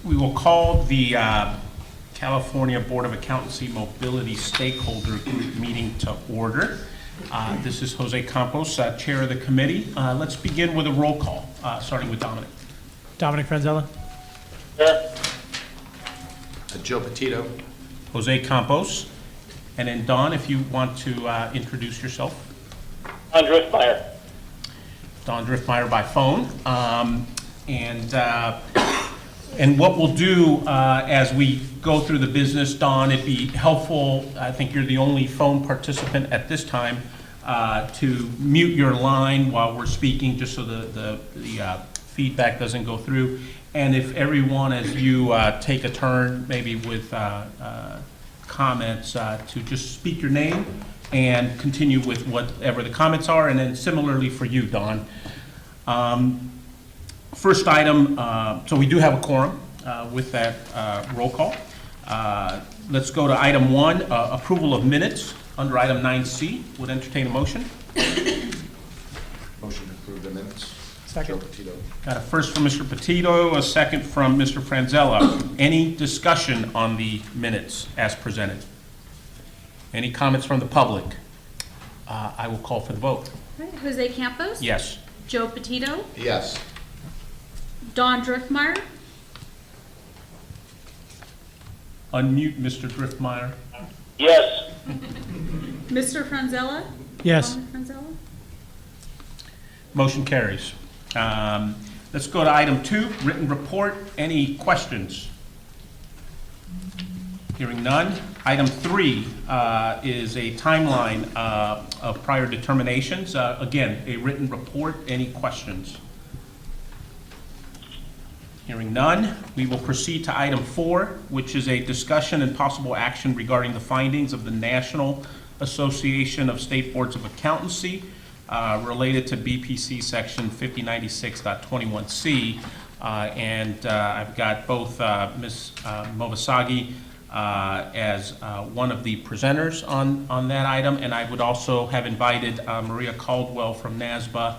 We will call the California Board of Accountancy Mobility Stakeholder Group meeting to order. This is Jose Campos, Chair of the committee. Let's begin with a roll call, starting with Dominic. Dominic Franzella. Here. Joe Petito. Jose Campos. And then Don, if you want to introduce yourself. Don Driftmeyer. Don Driftmeyer by phone. And what we'll do as we go through the business, Don, it'd be helpful, I think you're the only phone participant at this time, to mute your line while we're speaking, just so the feedback doesn't go through. And if everyone, as you take a turn, maybe with comments, to just speak your name and continue with whatever the comments are, and then similarly for you, Don. First item, so we do have a quorum with that roll call. Let's go to item 1, approval of minutes under item 9C. Would entertain a motion. Motion to approve the minutes. Second. Joe Petito. Got a first from Mr. Petito, a second from Mr. Franzella. Any discussion on the minutes as presented? Any comments from the public? I will call for the vote. All right, Jose Campos? Yes. Joe Petito? Yes. Don Driftmeyer? Unmute Mr. Driftmeyer. Yes. Mr. Franzella? Yes. Dominic Franzella? Motion carries. Let's go to item 2, written report. Any questions? Hearing none. Item 3 is a timeline of prior determinations. Again, a written report. Any questions? Hearing none, we will proceed to item 4, which is a discussion and possible action regarding the findings of the National Association of State Boards of Accountancy related to BPC section 5096.21C. And I've got both Ms. Movasagi as one of the presenters on that item, and I would also have invited Maria Caldwell from NASBA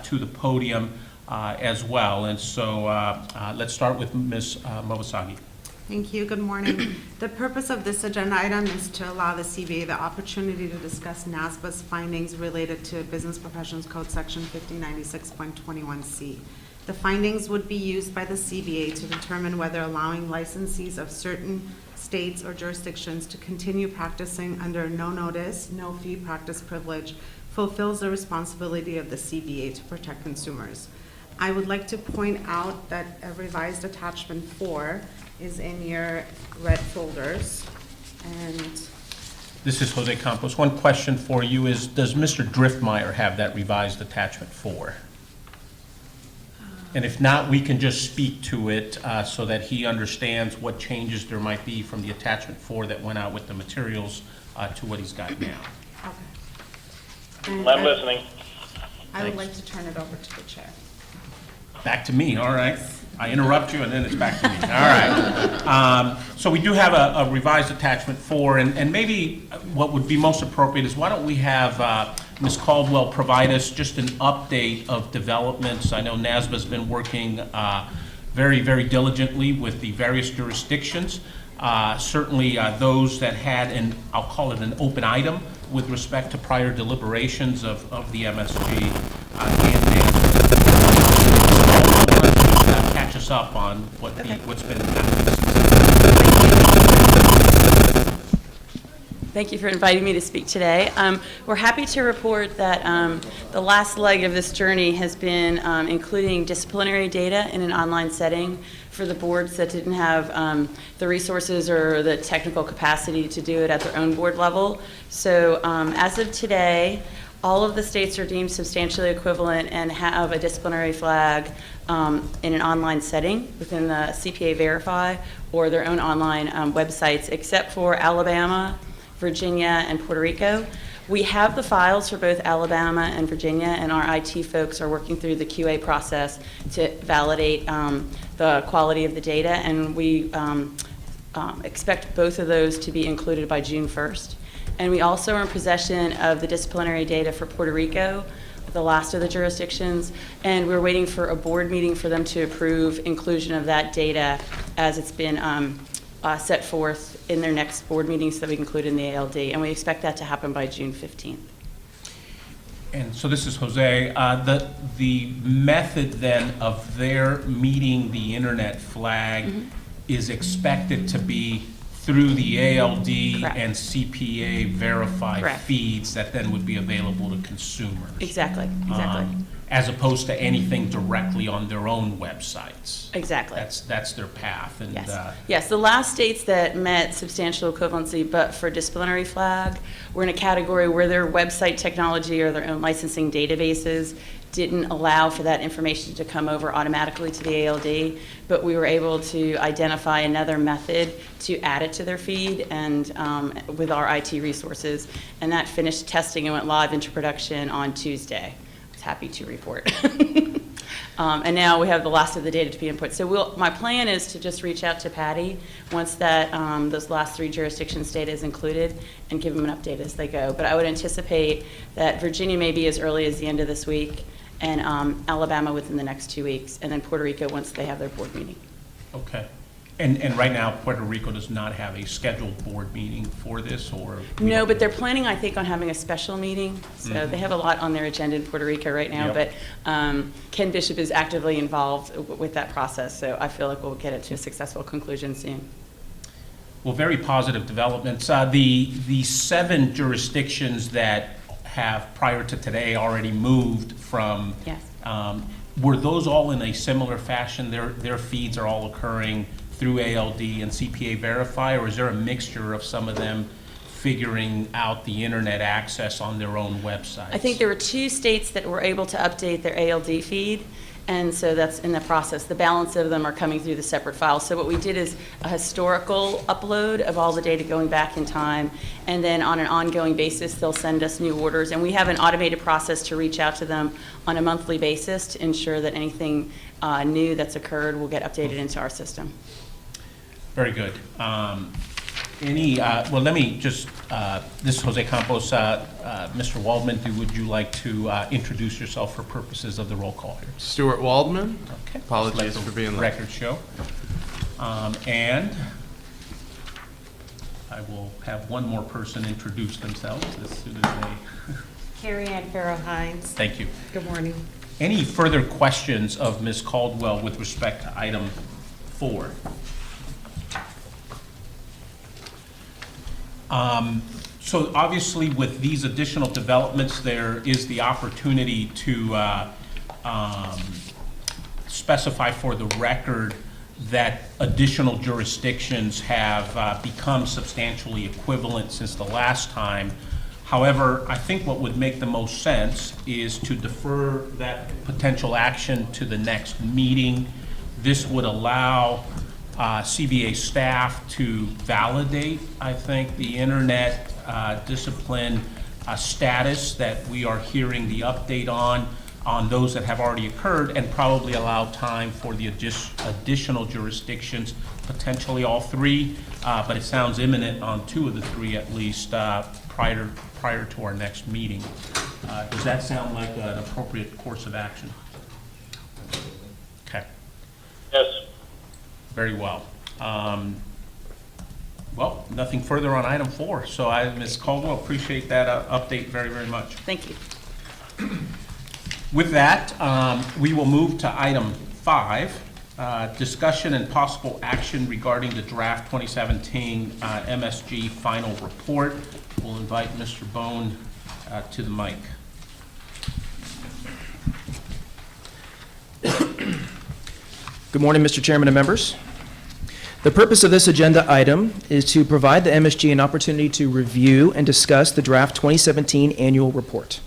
to the podium as well. And so let's start with Ms. Movasagi. Thank you. Good morning. The purpose of this agenda item is to allow the CBA the opportunity to discuss NASBA's findings related to Business Professions Code Section 5096.21C. The findings would be used by the CBA to determine whether allowing licensees of certain states or jurisdictions to continue practicing under no notice, no fee practice privilege fulfills the responsibility of the CBA to protect consumers. I would like to point out that a revised attachment 4 is in your red folders, and This is Jose Campos. One question for you is, does Mr. Driftmeyer have that revised attachment 4? And if not, we can just speak to it so that he understands what changes there might be from the attachment 4 that went out with the materials to what he's got now. okay. And I'm listening. I would like to turn it over to the chair. Back to me, all right. I interrupt you and then it's back to me. All right. So we do have a revised attachment 4, and maybe what would be most appropriate is why don't we have Ms. Caldwell provide us just an update of developments. I know NASBA's been working very, very diligently with the various jurisdictions. Certainly those that had I'll call it an open item with respect to prior deliberations of the MSG and catch us up on what's been happening. Thank you for inviting me to speak today. We're happy to report that the last leg of this journey has been including disciplinary data in an online setting for the boards that didn't have the resources or the technical capacity to do it at their own board level. So as of today, all of the states are deemed substantially equivalent and have a disciplinary flag in an online setting within the CPA Verify or their own online websites, except for Alabama, Virginia, and Puerto Rico. We have the files for both Alabama and Virginia, and our IT folks are working through the QA process to validate the quality of the data, and we expect both of those to be included by June 1st. And we also are in possession of the disciplinary data for Puerto Rico, with the last of the jurisdictions, and we're waiting for a board meeting for them to approve inclusion of that data as it's been set forth in their next board meeting so that we can include in the ALD, and we expect that to happen by June 15th. And so this is Jose. The method then of their meeting the internet flag is expected to be through the ALD Correct. and CPA verified Correct. feeds that then would be available to consumers. Exactly. As opposed to anything directly on their own websites. Exactly. That's their path. And Yes, the last states that met substantial equivalency but for disciplinary flag were in a category where their website technology or their own licensing databases didn't allow for that information to come over automatically to the ALD, but we were able to identify another method to add it to their feed and with our IT resources, and that finished testing and went live into production on Tuesday. I was happy to report. And now we have the last of the data to be input. So my plan is to just reach out to Patty once that those last 3 jurisdictions data is included and give them an update as they go. But I would anticipate that Virginia may be as early as the end of this week, and Alabama within the next 2 weeks, and then Puerto Rico once they have their board meeting. Okay. And right now, Puerto Rico does not have a scheduled board meeting for this, or? No, but they're planning, I think, on having a special meeting. So they have a lot on their agenda in Puerto Rico right now, Yep. but Ken Bishop is actively involved with that process, so I feel like we'll get it to a successful conclusion soon. Well, very positive developments. The 7 jurisdictions that have, prior to today, already moved from. Yes. Were those all in a similar fashion? Their feeds are all occurring through ALD and CPA Verify, or is there a mixture of some of them figuring out the internet access on their own websites? I think there were 2 states that were able to update their ALD feed, and so that's in the process. The balance of them are coming through the separate files. So what we did is a historical upload of all the data going back in time, and then on an ongoing basis, they'll send us new orders. And we have an automated process to reach out to them on a monthly basis to ensure that anything new that's occurred will get updated into our system. Very good. Well, let me just, this is Jose Campos. Mr. Waldman, would you like to introduce yourself for purposes of the roll call here? Stuart Waldman. Okay. Apologies Let the for being late. record show. And I will have one more person introduce themselves as soon as they, Carrie Ann Farrow Hines. thank you. Good morning. Any further questions of Ms. Caldwell with respect to item 4? So obviously with these additional developments, there is the opportunity to specify for the record that additional jurisdictions have become substantially equivalent since the last time. However, I think what would make the most sense is to defer that potential action to the next meeting. This would allow CBA staff to validate, I think, the internet discipline status that we are hearing the update on those that have already occurred, and probably allow time for the additional jurisdictions, potentially all 3, but it sounds imminent on 2 of the 3 at least, prior to our next meeting. Does that sound like an appropriate course of action? Okay. Yes. Very well. Well, nothing further on item 4. So Ms. Caldwell, appreciate that update very, very much. Thank you. With that, we will move to item 5, discussion and possible action regarding the draft 2017 MSG final report. We'll invite Mr. Bone to the mic. Good morning, Mr. Chairman and members. The purpose of this agenda item is to provide the MSG an opportunity to review and discuss the draft 2017 annual report.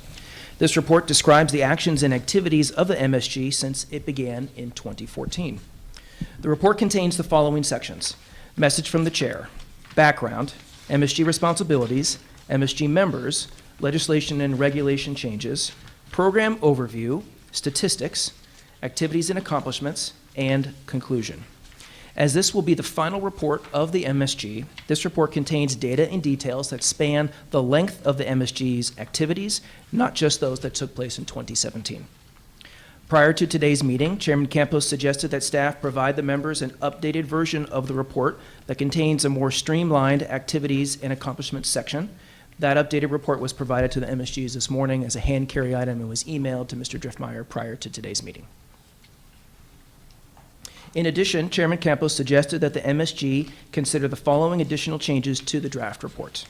This report describes the actions and activities of the MSG since it began in 2014. The report contains the following sections: message from the chair, background, MSG responsibilities, MSG members, legislation and regulation changes, program overview, statistics, activities and accomplishments, and conclusion. As this will be the final report of the MSG, this report contains data and details that span the length of the MSG's activities, not just those that took place in 2017. Prior to today's meeting, Chairman Campos suggested that staff provide the members an updated version of the report that contains a more streamlined activities and accomplishments section. That updated report was provided to the MSGs this morning as a hand-carry item and was emailed to Mr. Driftmeyer prior to today's meeting. In addition, Chairman Campos suggested that the MSG consider the following additional changes to the draft report.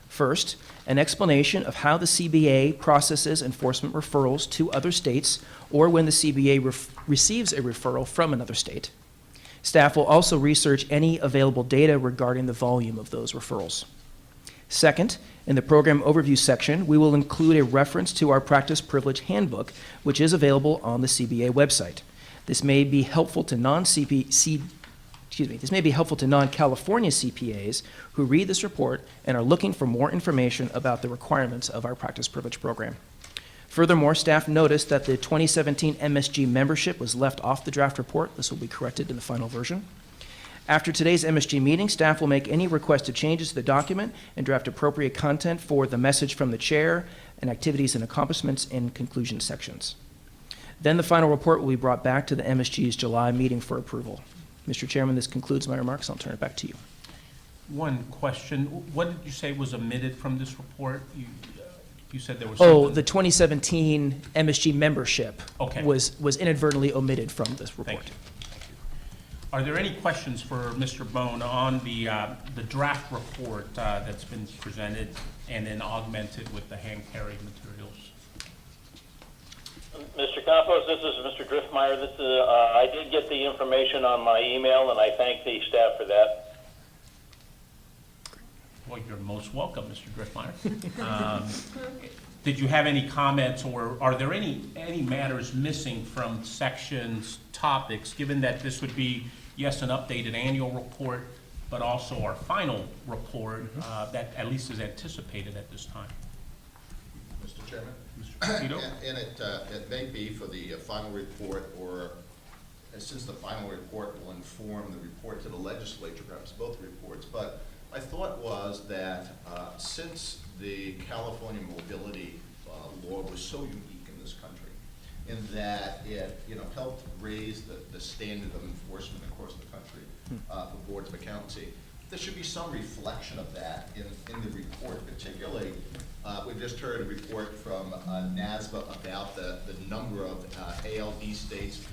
First, an explanation of how the CBA processes enforcement referrals to other states or when the CBA receives a referral from another state. Staff will also research any available data regarding the volume of those referrals. Second, in the program overview section, we will include a reference to our practice privilege handbook, which is available on the CBA website. This may be helpful to non-California CPAs who read this report and are looking for more information about the requirements of our practice privilege program. Furthermore, staff noticed that the 2017 MSG membership was left off the draft report. This will be corrected in the final version. After today's MSG meeting, staff will make any requested changes to the document and draft appropriate content for the message from the chair and activities and accomplishments in conclusion sections. Then the final report will be brought back to the MSG's July meeting for approval. Mr. Chairman, this concludes my remarks. I'll turn it back to you. One question. What did you say was omitted from this report? You said there was something. Oh, the 2017 MSG membership Okay. was inadvertently omitted from this report. Thank you. Are there any questions for Mr. Bone on the draft report that's been presented and then augmented with the hand-carried materials? Mr. Campos, this is Mr. Driftmeyer. I did get the information on my email, and I thank the staff for that. Well, you're most welcome, Mr. Driftmeyer. Did you have any comments, or are there any matters missing from sections, topics, given that this would be, yes, an updated annual report, but also our final report that at least is anticipated at this time? Mr. Chairman? Mr. Petito? And it may be for the final report, or since the final report will inform the report to the legislature, perhaps both reports. But my thought was that since the California mobility law was so unique in this country, in that it helped raise the standard of enforcement across the country for boards of accountancy, there should be some reflection of that in the report. Particularly, we've just heard a report from NASBA about the number of ALD states.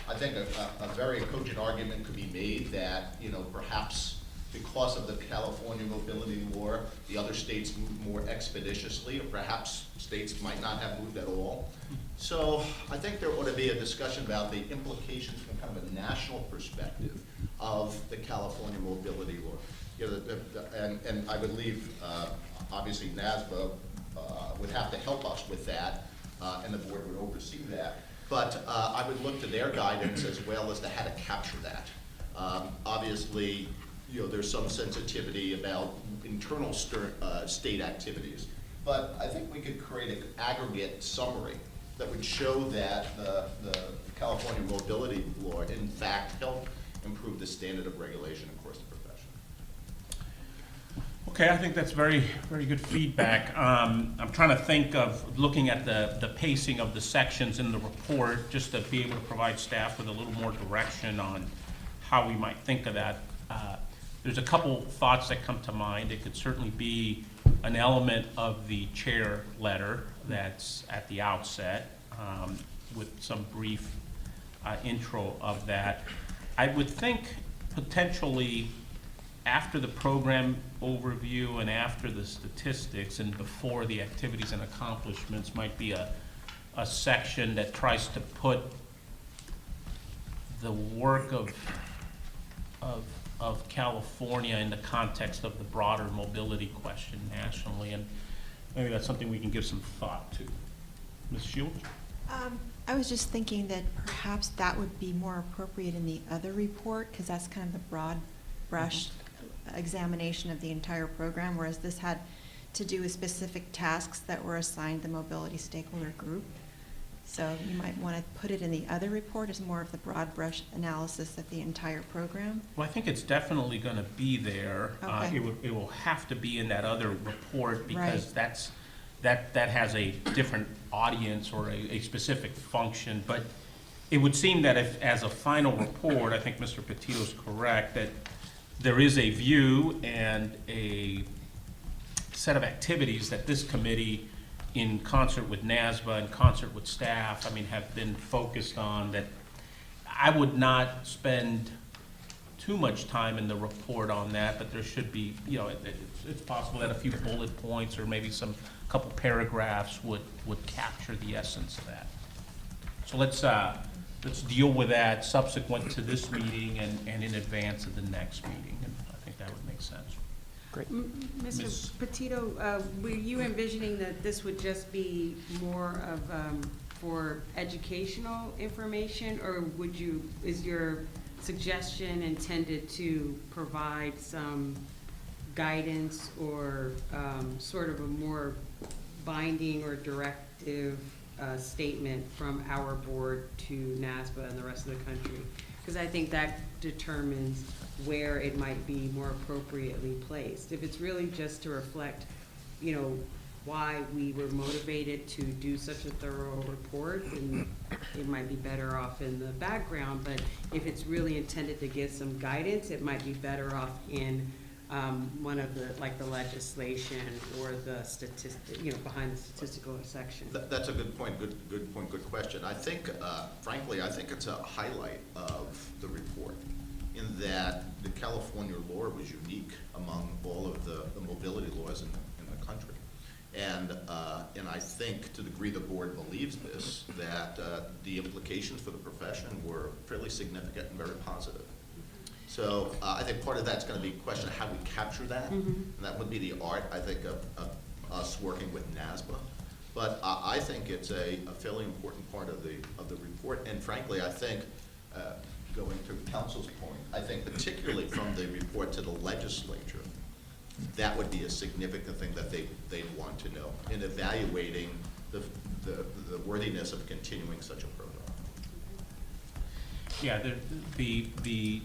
I think a very cogent argument could be made that perhaps because of the California mobility law, the other states moved more expeditiously, or perhaps states might not have moved at all. So I think there ought to be a discussion about the implications from kind of a national perspective of the California mobility law. And I believe, obviously, NASBA would have to help us with that, and the board would oversee that. But I would look to their guidance as well as to how to capture that. Obviously, there's some sensitivity about internal state activities. But I think we could create an aggregate summary that would show that the California mobility law, in fact, helped improve the standard of regulation across the profession. Okay, I think that's very, very good feedback. I'm trying to think of looking at the pacing of the sections in the report, just to be able to provide staff with a little more direction on how we might think of that. There's a couple thoughts that come to mind. It could certainly be an element of the chair letter that's at the outset, with some brief intro of that. I would think potentially after the program overview and after the statistics and before the activities and accomplishments might be a section that tries to put the work of California in the context of the broader mobility question nationally, and maybe that's something we can give some thought to. Ms. Shields? I was just thinking that perhaps that would be more appropriate in the other report, because that's kind of the broad brush examination of the entire program, whereas this had to do with specific tasks that were assigned the mobility stakeholder group. So you might want to put it in the other report as more of the broad brush analysis of the entire program. Well, I think it's definitely going to be there. Okay. It will have to be in that other report because Right. that has a different audience or a specific function. But it would seem that if, as a final report, I think Mr. Petito's correct, that there is a view and a set of activities that this committee, in concert with NASBA, in concert with staff, I mean, have been focused on, that I would not spend too much time in the report on that, but there should be, you know, it's possible that a few bullet points or maybe some couple paragraphs would capture the essence of that. So let's deal with that subsequent to this meeting and in advance of the next meeting, and I think that would make sense. Great. Ms. Mr. Petito, were you envisioning that this would just be more of, for educational information, or is your suggestion intended to provide some guidance or sort of a more binding or directive statement from our board to NASBA and the rest of the country? Because I think that determines where it might be more appropriately placed. If it's really just to reflect, you know, why we were motivated to do such a thorough report, then it might be better off in the background. But if it's really intended to give some guidance, it might be better off in one of the, like the legislation or the statistic, you know, behind the statistical section. That's a good point, good point, good question. I think, frankly, I think it's a highlight of the report in that the California law was unique among all of the mobility laws in the country. And I think, to the degree the board believes this, that the implications for the profession were fairly significant and very positive. So I think part of that's going to be a question of how we capture that, and that would be the art, I think, of us working with NASBA. But I think it's a fairly important part of the report, and frankly, I think, going to council's point, I think particularly from the report to the legislature, that would be a significant thing that they'd want to know in evaluating the worthiness of continuing such a program. Yeah, the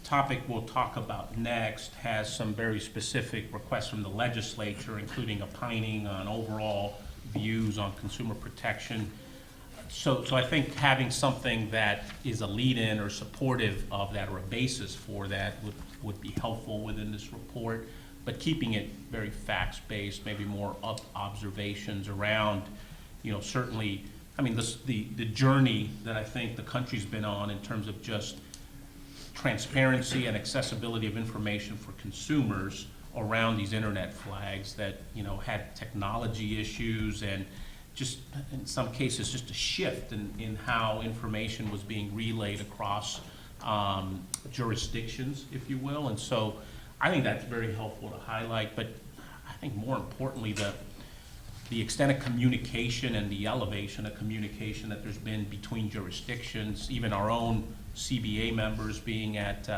topic we'll talk about next has some very specific requests from the legislature, including opining on overall views on consumer protection. So I think having something that is a lead-in or supportive of that or a basis for that would be helpful within this report, but keeping it very facts-based, maybe more observations around, you know, certainly, I mean, the journey that I think the country's been on in terms of just transparency and accessibility of information for consumers around these internet flags that, you know, had technology issues and just, in some cases, just a shift in how information was being relayed across jurisdictions, if you will. And so I think that's very helpful to highlight, but I think more importantly, the extent of communication and the elevation of communication that there's been between jurisdictions, even our own CBA members being at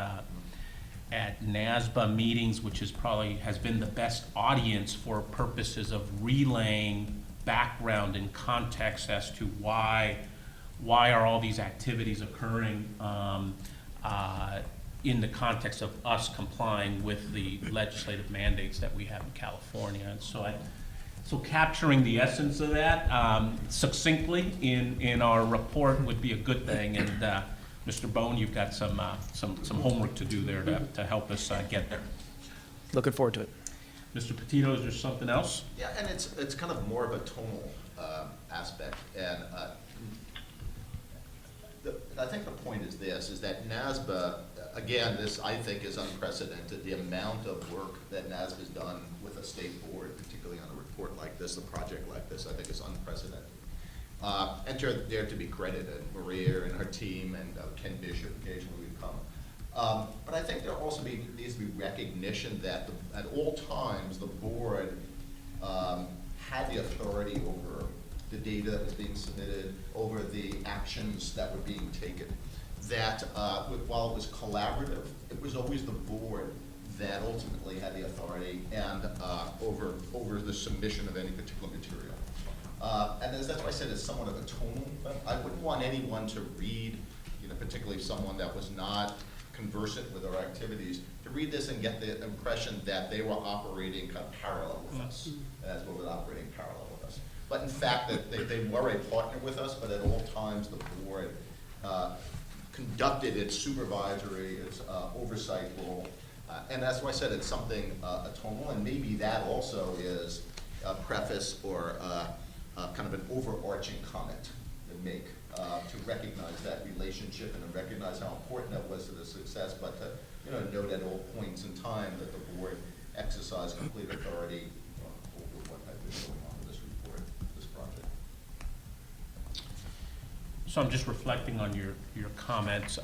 NASBA meetings, which has been the best audience for purposes of relaying background and context as to why are all these activities occurring in the context of us complying with the legislative mandates that we have in California. And so capturing the essence of that succinctly in our report would be a good thing. And Mr. Bone, you've got some homework to do there to help us get there. Looking forward to it. Mr. Petito, is there something else? Yeah, and it's kind of more of a tonal aspect, and I think the point is this, is that NASBA, again, this I think is unprecedented. The amount of work that NASBA has done with a state board, particularly on a report like this, a project like this, I think is unprecedented. And they're to be credited, Maria and her team, and Ken Bishop occasionally would come. But I think there also needs to be recognition that at all times the board had the authority over the data that was being submitted, over the actions that were being taken. That while it was collaborative, it was always the board that ultimately had the authority and over the submission of any particular material. And that's why I said it's somewhat of a tonal. I wouldn't want anyone to read, particularly someone that was not conversant with our activities, to read this and get the impression that they were operating kind of parallel with us. And that's what was operating parallel with us. But in fact, that they were a partner with us, but at all times the board conducted its supervisory, its oversight role. And that's why I said it's something atonal, and maybe that also is a preface or kind of an overarching comment to make to recognize that relationship and to recognize how important that was to the success, but to note at all points in time that the board exercised complete authority over what had been going on with this report, this project. So I'm just reflecting on your comments.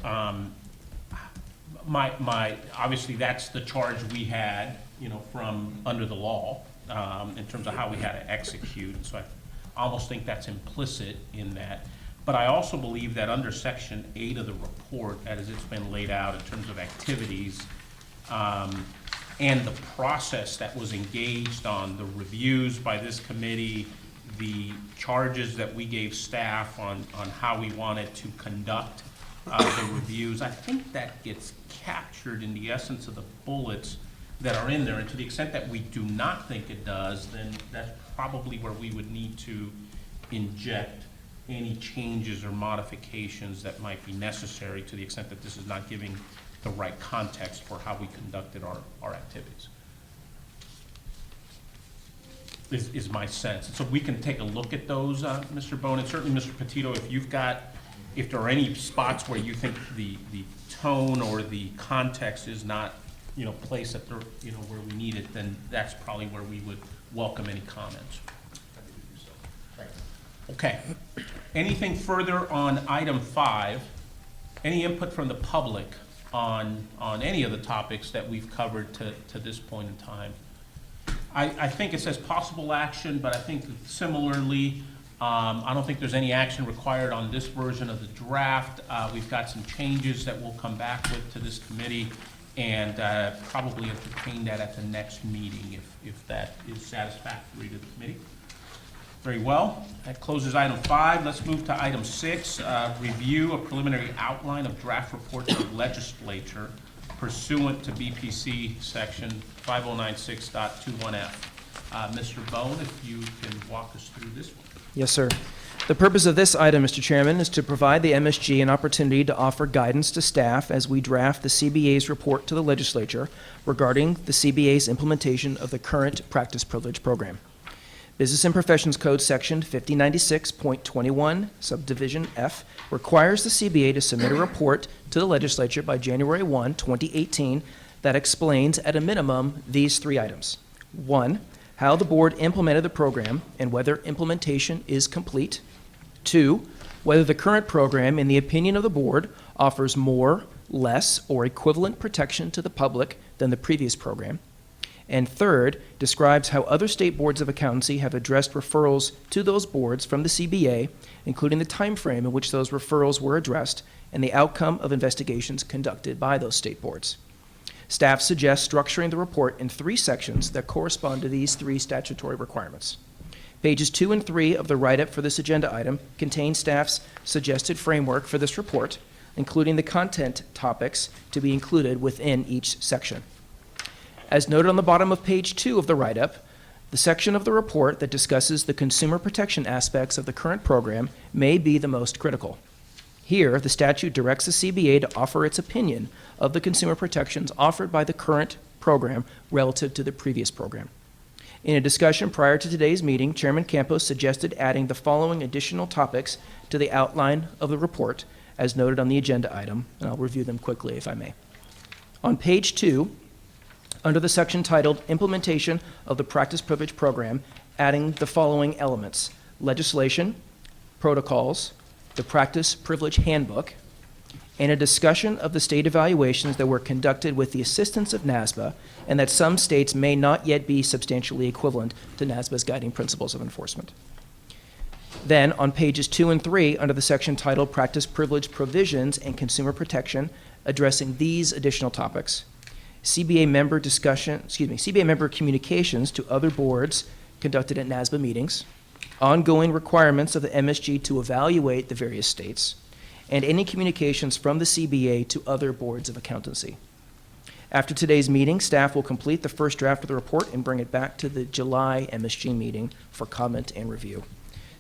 Obviously, that's the charge we had, from under the law, in terms of how we had to execute. And so I almost think that's implicit in that. But I also believe that under Section 8 of the report, as it's been laid out in terms of activities, and the process that was engaged on, the reviews by this committee, the charges that we gave staff on how we wanted to conduct the reviews, I think that gets captured in the essence of the bullets that are in there. And to the extent that we do not think it does, then that's probably where we would need to inject any changes or modifications that might be necessary, to the extent that this is not giving the right context for how we conducted our activities. Is my sense. And so we can take a look at those, Mr. Bone, and certainly Mr. Petito, if there are any spots where you think the tone or the context is not, placed at the, where we need it, then that's probably where we would welcome any comments. Happy to do so. Thank you. Okay. Anything further on item 5? Any input from the public on any of the topics that we've covered to this point in time? I think it says possible action, but I think similarly, I don't think there's any action required on this version of the draft. We've got some changes that we'll come back with to this committee, and probably entertain that at the next meeting if that is satisfactory to the committee. Very well. That closes item 5. Let's move to item 6, review a preliminary outline of draft report to the legislature pursuant to BPC section 5096.21F. Mr. Bone, if you can walk us through this one. Yes, sir. The purpose of this item, Mr. Chairman, is to provide the MSG an opportunity to offer guidance to staff as we draft the CBA's report to the legislature regarding the CBA's implementation of the current practice privilege program. Business and Professions Code Section 5096.21, Subdivision F, requires the CBA to submit a report to the legislature by January 1, 2018, that explains, at a minimum, these 3 items. 1, how the board implemented the program and whether implementation is complete. 2, whether the current program, in the opinion of the board, offers more, less, or equivalent protection to the public than the previous program. And 3rd, describes how other state boards of accountancy have addressed referrals to those boards from the CBA, including the time frame in which those referrals were addressed and the outcome of investigations conducted by those state boards. Staff suggests structuring the report in 3 sections that correspond to these 3 statutory requirements. Pages 2 and 3 of the write-up for this agenda item contain staff's suggested framework for this report, including the content topics to be included within each section. As noted on the bottom of page 2 of the write-up, the section of the report that discusses the consumer protection aspects of the current program may be the most critical. Here, the statute directs the CBA to offer its opinion of the consumer protections offered by the current program relative to the previous program. In a discussion prior to today's meeting, Chairman Campos suggested adding the following additional topics to the outline of the report, as noted on the agenda item, and I'll review them quickly if I may. On page 2, under the section titled Implementation of the Practice Privilege Program, adding the following elements: legislation, protocols, the Practice Privilege Handbook, and a discussion of the state evaluations that were conducted with the assistance of NASBA, and that some states may not yet be substantially equivalent to NASBA's guiding principles of enforcement. Then, on pages 2 and 3, under the section titled Practice Privilege Provisions and Consumer Protection, addressing these additional topics: CBA member communications to other boards conducted at NASBA meetings, ongoing requirements of the MSG to evaluate the various states, and any communications from the CBA to other boards of accountancy. After today's meeting, staff will complete the first draft of the report and bring it back to the July MSG meeting for comment and review.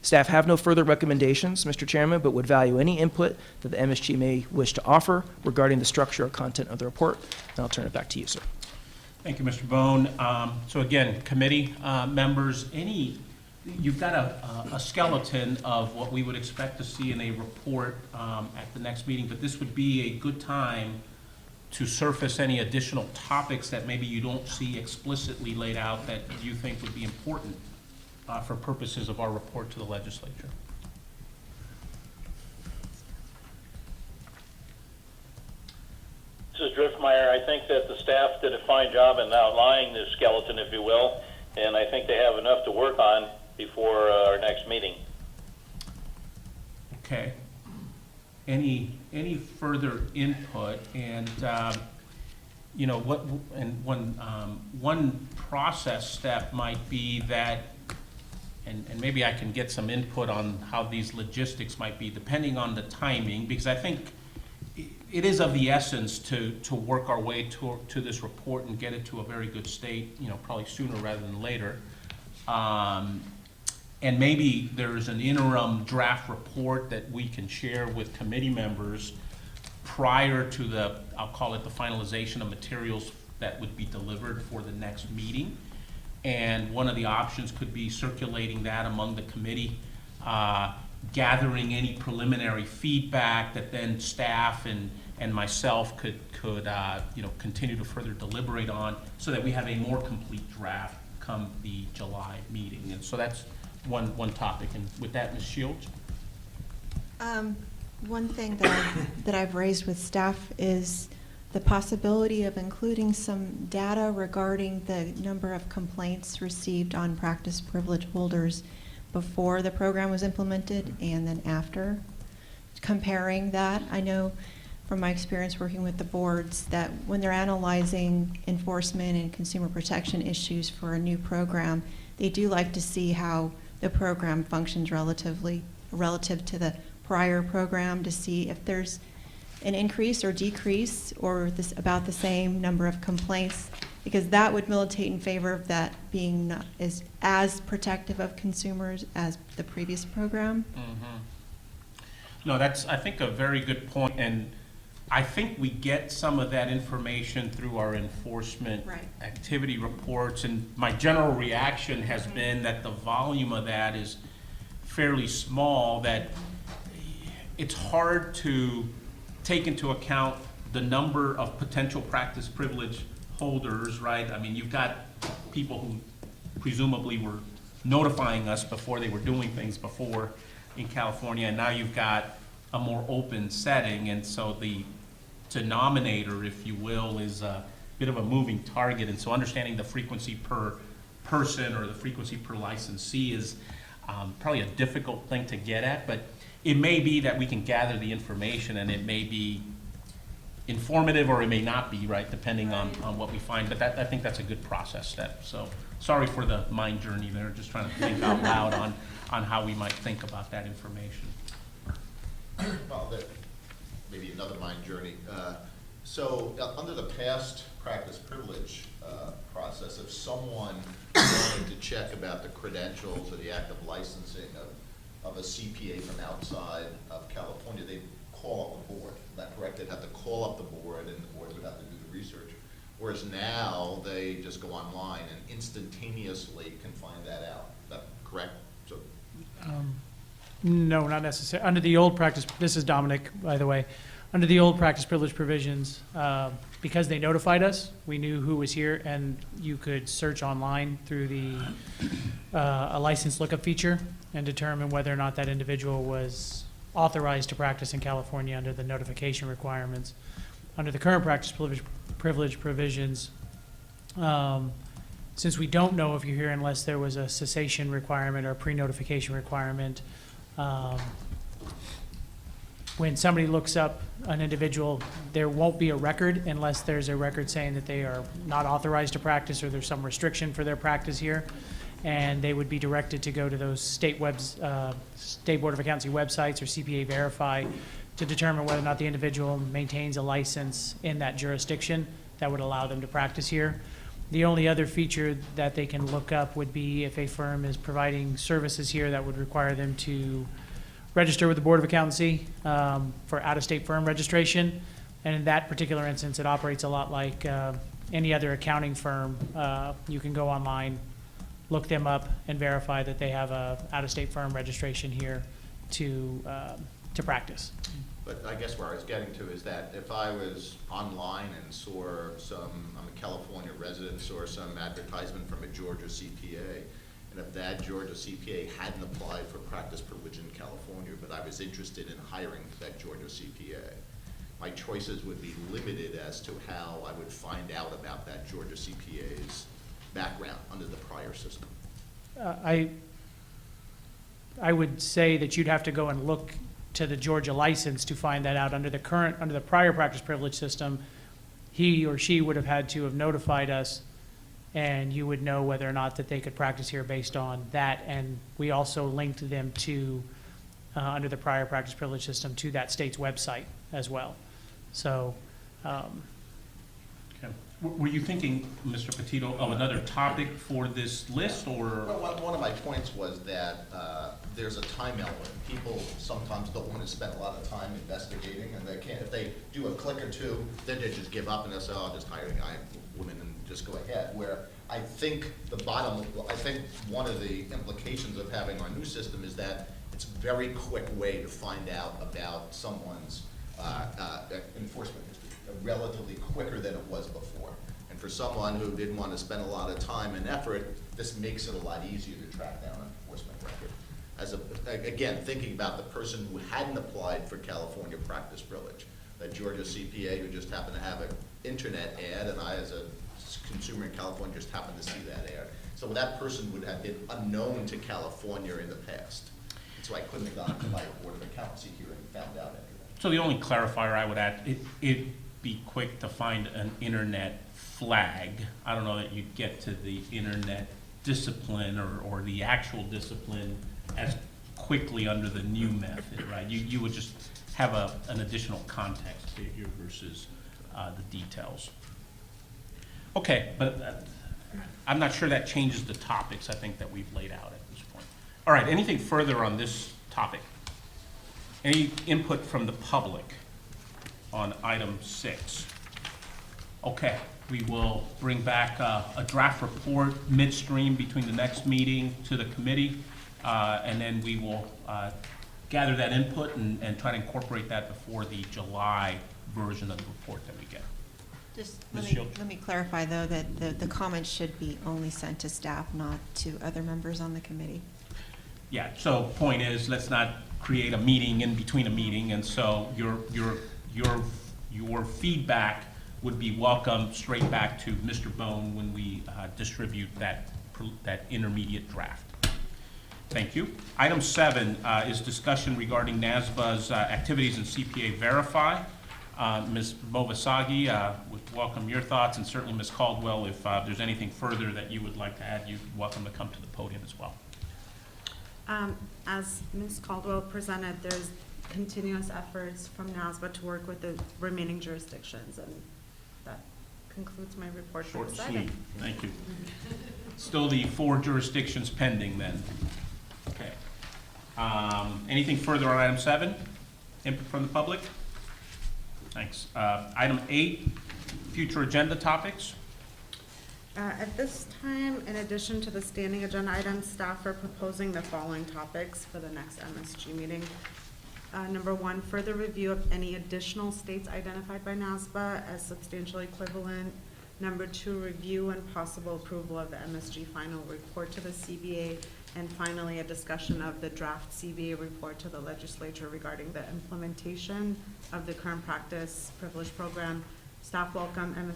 Staff have no further recommendations, Mr. Chairman, but would value any input that the MSG may wish to offer regarding the structure or content of the report. And I'll turn it back to you, sir. Thank you, Mr. Bone. So again, committee members, you've got a skeleton of what we would expect to see in a report at the next meeting, but this would be a good time to surface any additional topics that maybe you don't see explicitly laid out that you think would be important for purposes of our report to the legislature. This is Driftmeyer. I think that the staff did a fine job in outlining the skeleton, if you will, and I think they have enough to work on before our next meeting. Okay. Any further input? And you know what? And one process step might be that, and maybe I can get some input on how these logistics might be, depending on the timing, because I think it is of the essence to work our way to this report and get it to a very good state, you know, probably sooner rather than later. And maybe there's an interim draft report that we can share with committee members prior to the, I'll call it the finalization of materials that would be delivered for the next meeting. And one of the options could be circulating that among the committee, gathering any preliminary feedback that then staff and myself could you know, continue to further deliberate on, so that we have a more complete draft come the July meeting. And so that's one topic. And with that, Ms. Shields? One thing that I've raised with staff is the possibility of including some data regarding the number of complaints received on practice privilege holders before the program was implemented and then after. Comparing that, I know from my experience working with the boards that when they're analyzing enforcement and consumer protection issues for a new program, they do like to see how the program functions relative to the prior program, to see if there's an increase or decrease or about the same number of complaints, because that would militate in favor of that being not as protective of consumers as the previous program. Mm-hmm. No, that's, I think, a very good point, and I think we get some of that information through our enforcement activity reports, and my general reaction has been that the volume of that is fairly small, that it's hard to take into account the number of potential practice privilege holders, right? I mean, you've got people who presumably were notifying us before they were doing things before in California, and now you've got a more open setting, and so the denominator, if you will, is a bit of a moving target, and so understanding the frequency per person or the frequency per licensee is probably a difficult thing to get at, but it may be that we can gather the information and it may be informative or it may not be, right, depending on what we find, but I think that's a good process step. So sorry for the mind journey there, just trying to think out loud on how we might think about that information. Well, maybe another mind journey. So under the past practice privilege process, if someone wanted to check about the credentials or the active licensing of a CPA from outside of California, they'd call up the board. Is that correct? They'd have to call up the board, and the board would have to do the research. Whereas now, they just go online and instantaneously can find that out. Is that correct? So, no, not necessarily. Under the old practice, this is Dominic, by the way. Under the old practice privilege provisions, because they notified us, we knew who was here, and you could search online through the a license lookup feature and determine whether or not that individual was authorized to practice in California under the notification requirements. Under the current practice privilege provisions, since we don't know if you're here unless there was a cessation requirement or a pre-notification requirement, when somebody looks up an individual, there won't be a record unless there's a record saying that they are not authorized to practice or there's some restriction for their practice here. and they would be directed to go to those State Board of Accountancy websites or CPA Verify to determine whether or not the individual maintains a license in that jurisdiction that would allow them to practice here. The only other feature that they can look up would be if a firm is providing services here that would require them to register with the Board of Accountancy for out-of-state firm registration. And in that particular instance, it operates a lot like any other accounting firm. You can go online, look them up, and verify that they have a out-of-state firm registration here to practice. But I guess where I was getting to is that if I was online and saw I'm a California resident, saw some advertisement from a Georgia CPA, and if that Georgia CPA hadn't applied for practice privilege in California, but I was interested in hiring that Georgia CPA, my choices would be limited as to how I would find out about that Georgia CPA's background under the prior system. I would say that you'd have to go and look to the Georgia license to find that out. Under the prior practice privilege system, he or she would have had to have notified us, and you would know whether or not that they could practice here based on that. And we also linked them to, under the prior practice privilege system, to that state's website as well. So, Okay. Were you thinking, Mr. Petito, of another topic for this list, or? Well, one of my points was that there's a time element. People sometimes don't want to spend a lot of time investigating, and they can't. If they do a click or two, then they just give up and they say, "Oh, I'll just hire a guy, woman, and just go ahead." Where I think one of the implications of having our new system is that it's a very quick way to find out about someone's enforcement history, relatively quicker than it was before. And for someone who didn't want to spend a lot of time and effort, this makes it a lot easier to track down an enforcement record. Again, thinking about the person who hadn't applied for California practice privilege, that Georgia CPA who just happened to have an internet ad, and I as a consumer in California just happened to see that ad. So that person would have been unknown to California in the past. And so I couldn't have gone to my Board of Accountancy here and found out anything. So the only clarifier I would add, it'd be quick to find an internet flag. I don't know that you'd get to the internet discipline or the actual discipline as quickly under the new method, right? You would just have an additional context here versus the details. Okay, but I'm not sure that changes the topics I think that we've laid out at this point. All right, anything further on this topic? Any input from the public on item 6? Okay, we will bring back a draft report midstream between the next meeting to the committee, and then we will gather that input and try to incorporate that before the July version of the report that we get. Just Ms. let Shields? me clarify, though, that the comments should be only sent to staff, not to other members on the committee. Yeah, so point is, let's not create a meeting in between a meeting, and so your feedback would be welcome straight back to Mr. Bone when we distribute that intermediate draft. Thank you. Item 7 is discussion regarding NASBA's activities in CPA Verify. Ms. Movasagi, would welcome your thoughts, and certainly Ms. Caldwell, if there's anything further that you would like to add, you're welcome to come to the podium as well. As Ms. Caldwell presented, there's continuous efforts from NASBA to work with the remaining jurisdictions, and that concludes my report for Short this and item. sweet, thank you. Still the 4 jurisdictions pending then. Okay. Anything further on item 7? Input from the public? Thanks. Item 8, future agenda topics. At this time, in addition to the standing agenda items, staff are proposing the following topics for the next MSG meeting. Number 1, further review of any additional states identified by NASBA as substantially equivalent. Number 2, review and possible approval of the MSG final report to the CBA. And finally, a discussion of the draft CBA report to the legislature regarding the implementation of the current practice privilege program. Staff welcome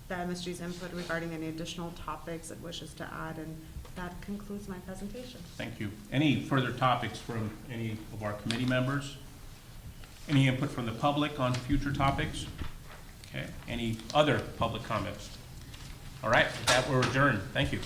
the MSG's input regarding any additional topics it wishes to add, and that concludes my presentation. Thank you. Any further topics from any of our committee members? Any input from the public on future topics? Okay. Any other public comments? All right, with that, we're adjourned. Thank you.